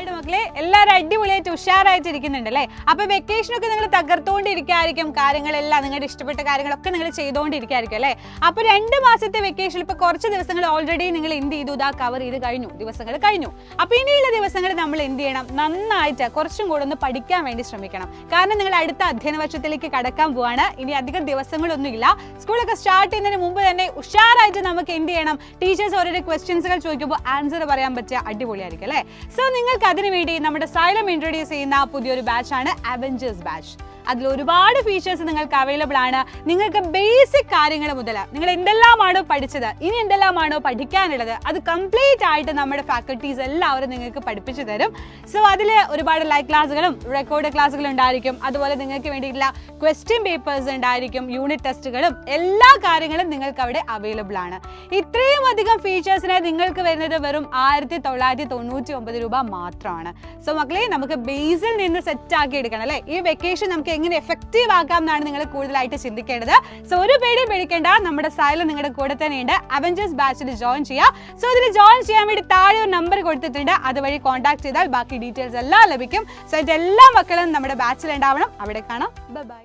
ഹായുടെ മക്കളെ, എല്ലാവരും അടിപൊളിയായിട്ട് ഉഷാറായിട്ടിരിക്കുന്നുണ്ടല്ലേ? അപ്പൊ വെക്കേഷനൊക്കെ നിങ്ങൾ തകർത്തുകൊണ്ടിരിക്കായിരിക്കും, കാര്യങ്ങളെല്ലാം നിങ്ങളുടെ ഇഷ്ടപ്പെട്ട കാര്യങ്ങളൊക്കെ നിങ്ങൾ ചെയ്തുകൊണ്ടിരിക്കായിരിക്കും അല്ലേ? അപ്പൊ 2 മാസത്തെ വെക്കേഷൻ ഇപ്പൊ കുറച്ച് ദിവസങ്ങൾ ഓൾറെഡി നിങ്ങൾ എന്ത് ചെയ്തു, ഇതാ കവർ ചെയ്ത് കഴിഞ്ഞു, ദിവസങ്ങൾ കഴിഞ്ഞു. അപ്പൊ ഇനിയുള്ള ദിവസങ്ങൾ നമ്മൾ എന്ത് ചെയ്യണം, നന്നായിട്ട് കുറച്ചും കൂടെ ഒന്ന് പഠിക്കാൻ വേണ്ടി ശ്രമിക്കണം. കാരണം നിങ്ങൾ അടുത്ത അധ്യയന വർഷത്തിലേക്ക് കടക്കാൻ പോവാണ്. ഇനി അധികം ദിവസങ്ങളൊന്നും ഇല്ല. സ്കൂളൊക്കെ സ്റ്റാർട്ട് ചെയ്യുന്നതിന് മുമ്പ് തന്നെ ഉഷാറായിട്ട് നമുക്ക് എന്ത് ചെയ്യണം, ടീച്ചേഴ്സ് ഓരോ ക്വസ്റ്റ്യൻസുകൾ ചോദിക്കുമ്പോൾ ആൻസർ പറയാൻ പറ്റിയ അടിപൊളിയായിരിക്കും അല്ലേ? സോ നിങ്ങൾക്ക് അതിനുവേണ്ടി നമ്മുടെ സൈലം ഇൻട്രൊഡ്യൂസ് ചെയ്യുന്ന പുതിയൊരു ബാച്ചാണ് അവഞ്ചേഴ്സ് ബാച്ച്. അതിൽ ഒരുപാട് ഫീച്ചേഴ്സ് നിങ്ങൾക്ക് അവൈലബിൾ ആണ്. നിങ്ങൾക്ക് ബേസിക് കാര്യങ്ങൾ മുതൽ നിങ്ങൾ എന്തെല്ലാമാണോ പഠിച്ചത്, ഇനി എന്തെല്ലാമാണോ പഠിക്കാനുള്ളത്, അത് കംപ്ലീറ്റ് ആയിട്ട് നമ്മുടെ ഫാക്കൽറ്റീസ് എല്ലാവരും നിങ്ങൾക്ക് പഠിപ്പിച്ചു തരും. സോ അതിൽ ഒരുപാട് ലൈവ് ക്ലാസ്സുകളും റെക്കോർഡ് ക്ലാസ്സുകളും ഉണ്ടായിരിക്കും. അതുപോലെ നിങ്ങൾക്ക് വേണ്ടിയിട്ടുള്ള ക്വസ്റ്റ്യൻ പേപ്പേഴ്സ് ഉണ്ടായിരിക്കും, യൂണിറ്റ് ടെസ്റ്റുകളും എല്ലാ കാര്യങ്ങളും നിങ്ങൾക്ക് അവിടെ അവൈലബിൾ ആണ്. ഇത്രയും അധികം ഫീച്ചേഴ്സിന് നിങ്ങൾക്ക് വരുന്നത് വെറും 1999 രൂപ മാത്രമാണ്. സോ മക്കളെ, നമുക്ക് ബേസിൽ നിന്ന് സെറ്റ് ആക്കി എടുക്കണം അല്ലേ? ഈ വെക്കേഷൻ നമുക്ക് എങ്ങനെ എഫക്റ്റീവ് ആക്കാം എന്നാണ് നിങ്ങൾ കൂടുതലായിട്ട് ചിന്തിക്കേണ്ടത്. സോ ഒരു പേടിയും പേടിക്കേണ്ട, നമ്മുടെ സൈലം നിങ്ങളുടെ കൂടെ തന്നെയുണ്ട്. അവഞ്ചേഴ്സ് ബാച്ചിൽ ജോയിൻ ചെയ്യാം. സോ ഇതിൽ ജോയിൻ ചെയ്യാൻ വേണ്ടി താഴെ ഒരു നമ്പർ കൊടുത്തിട്ടുണ്ട്, അതുവഴി കോൺടാക്ട് ചെയ്താൽ ബാക്കി ഡീറ്റെയിൽസ് എല്ലാം ലഭിക്കും. സോ ഇതെല്ലാ മക്കളും നമ്മുടെ ബാച്ചിൽ ഉണ്ടാവണം. അവിടെ കാണാം. Bye bye.